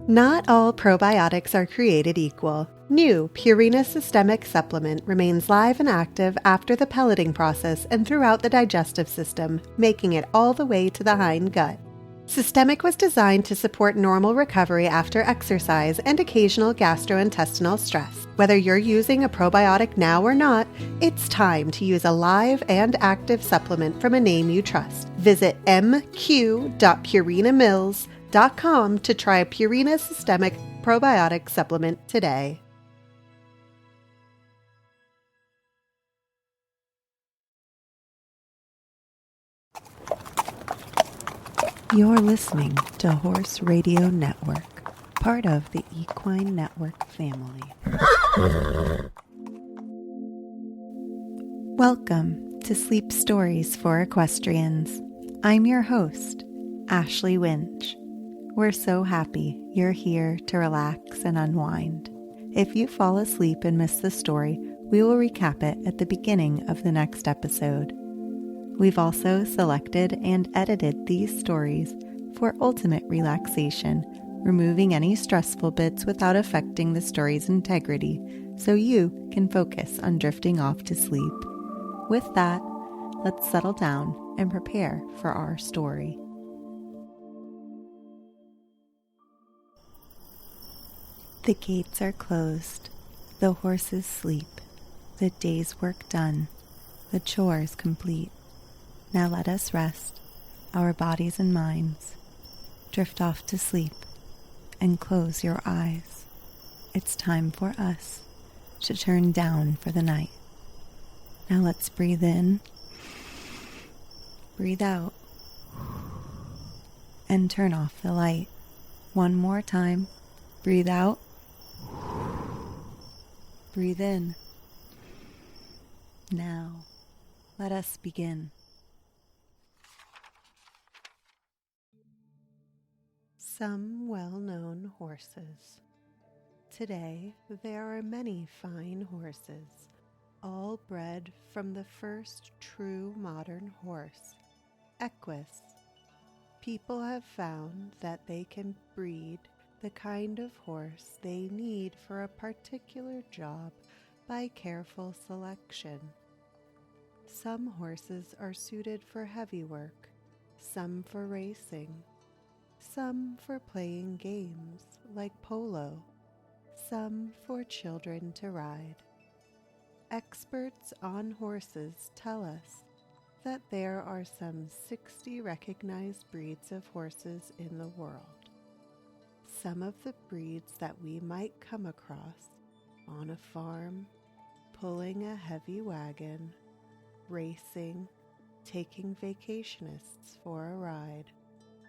Not all probiotics are created equal. New Purina Systemic Supplement remains live and active after the pelleting process and throughout the digestive system, making it all the way to the hind gut. Systemic was designed to support normal recovery after exercise and occasional gastrointestinal stress. Whether you're using a probiotic now or not, it's time to use a live and active supplement from a name you trust. Visit mq.purinamills.com to try a Purina Systemic Probiotic Supplement today. You're listening to Horse Radio Network, part of the Equine Network family. Welcome to Sleep Stories for Equestrians. I'm your host, Ashley Winch. We're so happy you're here to relax and unwind. If you fall asleep and miss the story, we will recap it at the beginning of the next episode. We've also selected and edited these stories for ultimate relaxation, removing any stressful bits without affecting the story's integrity, so you can focus on drifting off to sleep. With that, let's settle down and prepare for our story. The gates are closed, the horses sleep, the day's work done, the chores complete. Now let us rest, our bodies and minds. Drift off to sleep and close your eyes. It's time for us to turn down for the night. Now let's breathe in, breathe out, and turn off the light. One more time. Breathe out, breathe in. Now, let us begin. Some well-known horses. Today, there are many fine horses, all bred from the first true modern horse, Equus. People have found that they can breed the kind of horse they need for a particular job by careful selection. Some horses are suited for heavy work, some for racing, some for playing games like polo, some for children to ride. Experts on horses tell us that there are some 60 recognized breeds of horses in the world. Some of the breeds that we might come across on a farm, pulling a heavy wagon, racing, taking vacationists for a ride,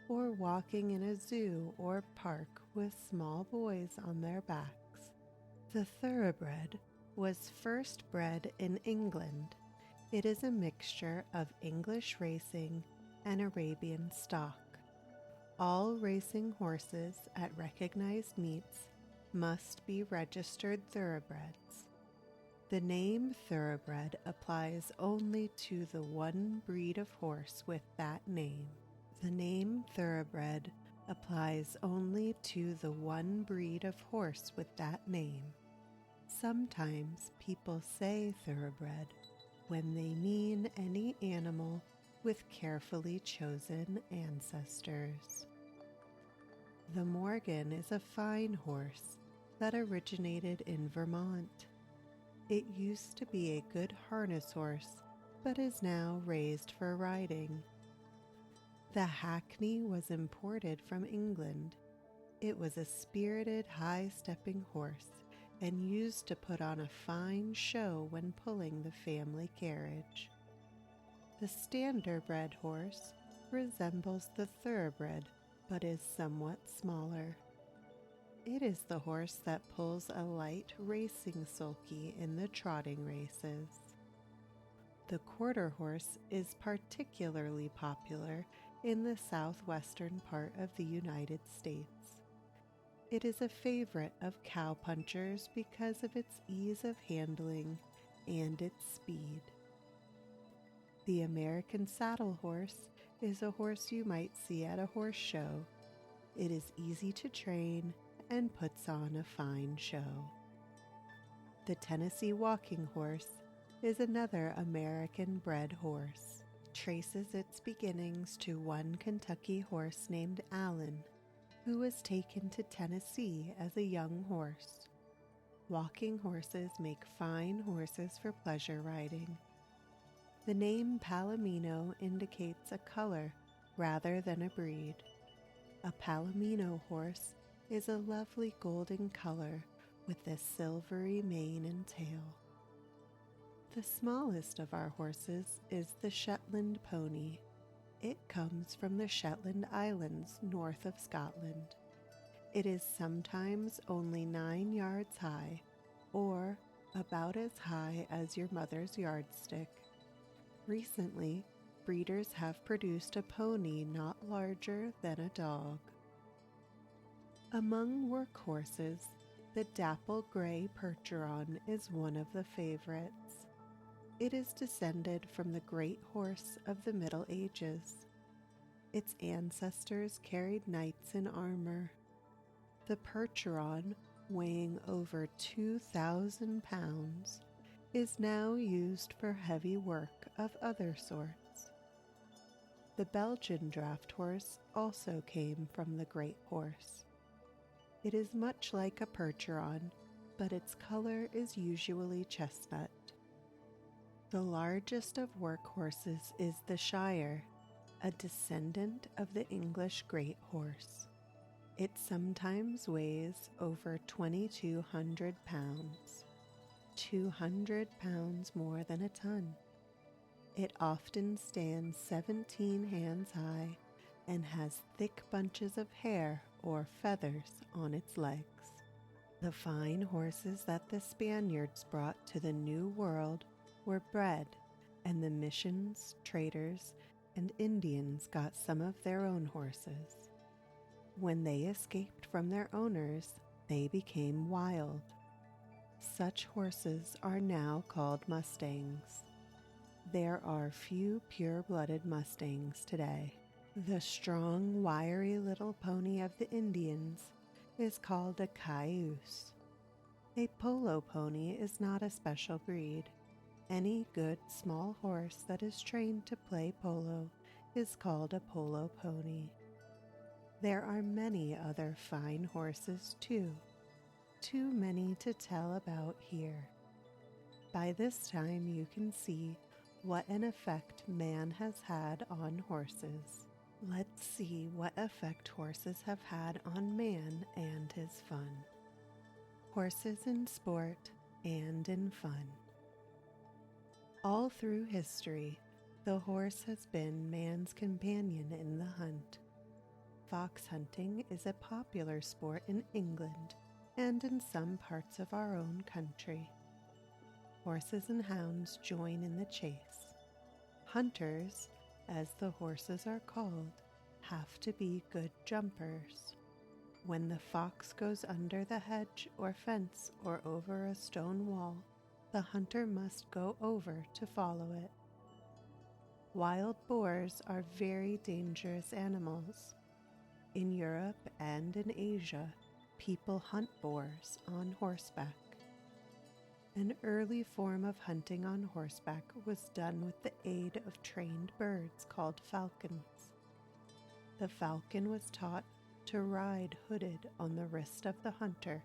or walking in a zoo or park with small boys on their backs. The thoroughbred was first bred in England. It is a mixture of English racing and Arabian stock. All racing horses at recognized meets must be registered thoroughbreds. The name thoroughbred applies only to the one breed of horse with that name. The name thoroughbred applies only to the one breed of horse with that name. Sometimes people say thoroughbred when they mean any animal with carefully chosen ancestors. The Morgan is a fine horse that originated in Vermont. It used to be a good harness horse, but is now raised for riding. The Hackney was imported from England. It was a spirited, high-stepping horse and used to put on a fine show when pulling the family carriage. The standardbred horse resembles the thoroughbred, but is somewhat smaller. It is the horse that pulls a light racing sulky in the trotting races. The quarter horse is particularly popular in the southwestern part of the United States. It is a favorite of cowpunchers because of its ease of handling and its speed. The American saddle horse is a horse you might see at a horse show. It is easy to train and puts on a fine show. The Tennessee walking horse is another American-bred horse. Traces its beginnings to one Kentucky horse named Allen, who was taken to Tennessee as a young horse. Walking horses make fine horses for pleasure riding. The name Palomino indicates a color rather than a breed. A Palomino horse is a lovely golden color with a silvery mane and tail. The smallest of our horses is the Shetland pony. It comes from the Shetland Islands north of Scotland. It is sometimes only 9 yards high, or about as high as your mother's yardstick. Recently, breeders have produced a pony not larger than a dog. Among workhorses, the dapple gray Percheron is one of the favorites. It is descended from the great horse of the Middle Ages. Its ancestors carried knights in armor. The Percheron, weighing over 2,000 pounds, is now used for heavy work of other sorts. The Belgian draft horse also came from the great horse. It is much like a Percheron, but its color is usually chestnut. The largest of workhorses is the Shire, a descendant of the English great horse. It sometimes weighs over 2,200 pounds, 200 pounds more than a ton. It often stands 17 hands high and has thick bunches of hair or feathers on its legs. The fine horses that the Spaniards brought to the New World were bred, and the missions, traders, and Indians got some of their own horses. When they escaped from their owners, they became wild. Such horses are now called Mustangs. There are few pure-blooded Mustangs today. The strong, wiry little pony of the Indians is called a cayuse. A polo pony is not a special breed. Any good small horse that is trained to play polo is called a polo pony. There are many other fine horses too many to tell about here. By this time you can see what an effect man has had on horses. Let's see what effect horses have had on man and his fun. Horses in sport and in fun. All through history, the horse has been man's companion in the hunt. Fox hunting is a popular sport in England and in some parts of our own country. Horses and hounds join in the chase. Hunters, as the horses are called, have to be good jumpers. When the fox goes under the hedge or fence or over a stone wall, the hunter must go over to follow it. Wild boars are very dangerous animals. In Europe and in Asia, people hunt boars on horseback. An early form of hunting on horseback was done with the aid of trained birds called falcons. The falcon was taught to ride hooded on the wrist of the hunter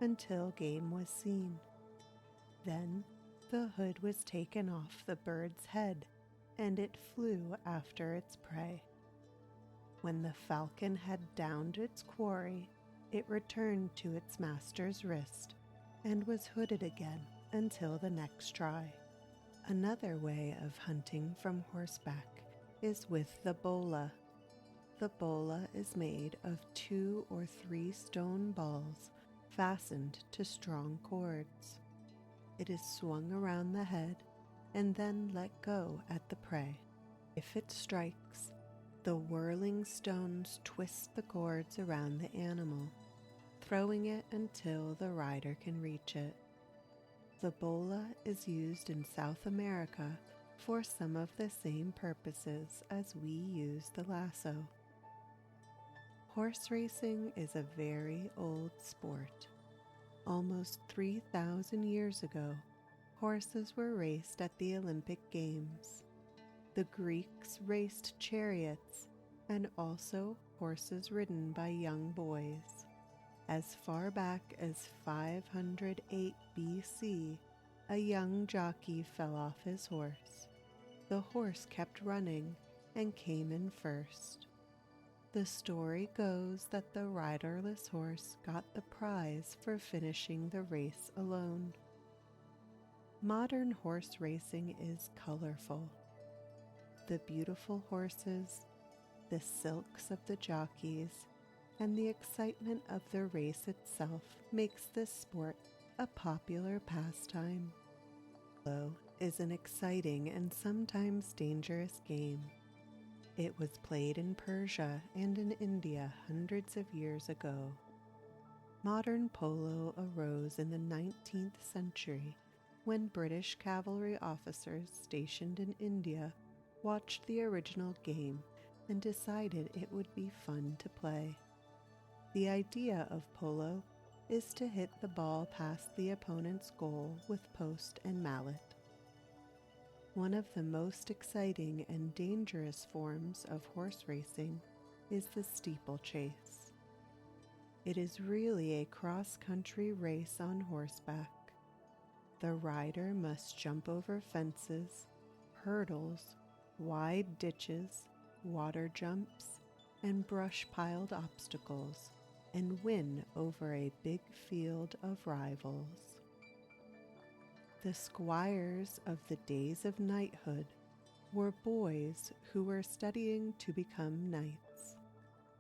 until game was seen. Then the hood was taken off the bird's head and it flew after its prey. When the falcon had downed its quarry, it returned to its master's wrist and was hooded again until the next try. Another way of hunting from horseback is with the bola. The bola is made of 2 or 3 stone balls fastened to strong cords. It is swung around the head and then let go at the prey. If it strikes, the whirling stones twist the cords around the animal, throwing it until the rider can reach it. The bola is used in South America for some of the same purposes as we use the lasso. Horse racing is a very old sport. Almost 3,000 years ago, horses were raced at the Olympic Games. The Greeks raced chariots and also horses ridden by young boys. As far back as 508 BC, a young jockey fell off his horse. The horse kept running and came in first. The story goes that the riderless horse got the prize for finishing the race alone. Modern horse racing is colorful. The beautiful horses, the silks of the jockeys, and the excitement of the race itself makes this sport a popular pastime. Polo is an exciting and sometimes dangerous game. It was played in Persia and in India hundreds of years ago. Modern polo arose in the 19th century when British cavalry officers stationed in India watched the original game and decided it would be fun to play. The idea of polo is to hit the ball past the opponent's goal with post and mallet. One of the most exciting and dangerous forms of horse racing is the steeplechase. It is really a cross-country race on horseback. The rider must jump over fences, hurdles, wide ditches, water jumps, and brush-piled obstacles, and win over a big field of rivals. The squires of the days of knighthood were boys who were studying to become knights.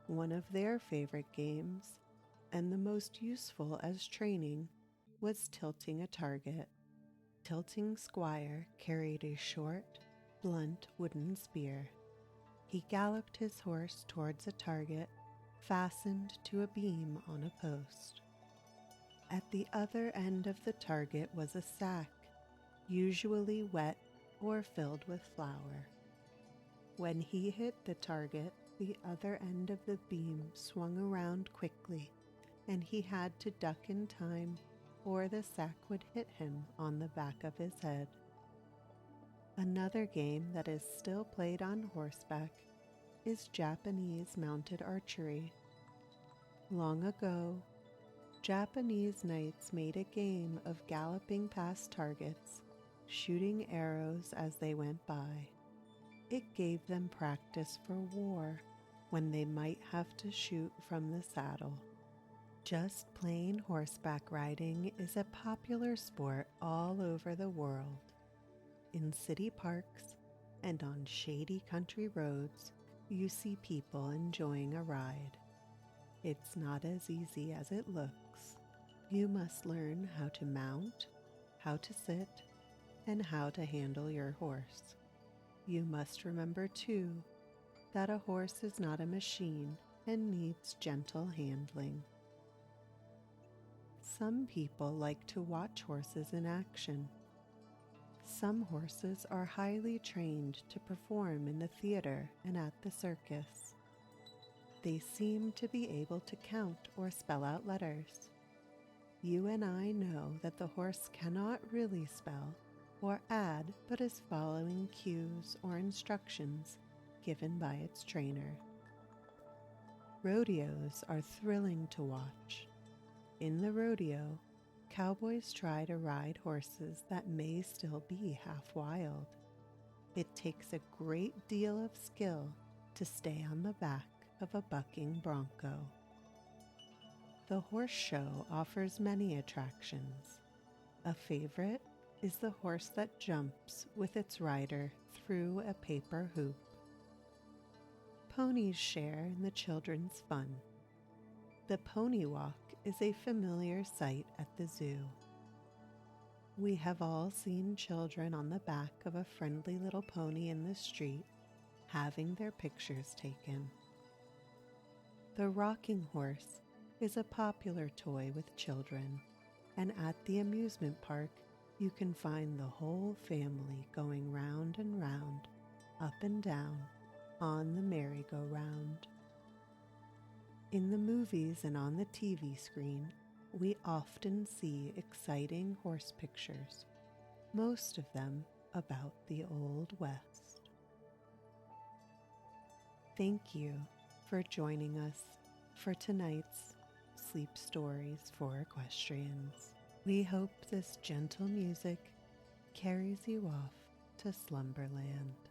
One of their favorite games, and the most useful as training, was tilting a target. Tilting squire carried a short, blunt wooden spear. He galloped his horse towards a target fastened to a beam on a post. At the other end of the target was a sack, usually wet or filled with flour. When he hit the target, the other end of the beam swung around quickly, and he had to duck in time, or the sack would hit him on the back of his head. Another game that is still played on horseback is Japanese mounted archery. Long ago, Japanese knights made a game of galloping past targets, shooting arrows as they went by. It gave them practice for war when they might have to shoot from the saddle. Just plain horseback riding is a popular sport all over the world. In city parks and on shady country roads, you see people enjoying a ride. It's not as easy as it looks. You must learn how to mount, how to sit, and how to handle your horse. You must remember, too, that a horse is not a machine and needs gentle handling. Some people like to watch horses in action. Some horses are highly trained to perform in the theater and at the circus. They seem to be able to count or spell out letters. You and I know that the horse cannot really spell or add, but is following cues or instructions given by its trainer. Rodeos are thrilling to watch. In the rodeo, cowboys try to ride horses that may still be half wild. It takes a great deal of skill to stay on the back of a bucking bronco. The horse show offers many attractions. A favorite is the horse that jumps with its rider through a paper hoop. Ponies share in the children's fun. The pony walk is a familiar sight at the zoo. We have all seen children on the back of a friendly little pony in the street, having their pictures taken. The rocking horse is a popular toy with children, and at the amusement park, you can find the whole family going round and round, up and down, on the merry-go-round. In the movies and on the TV screen, we often see exciting horse pictures, most of them about the Old West. Thank you for joining us for tonight's Sleep Stories for Equestrians. We hope this gentle music carries you off to slumberland.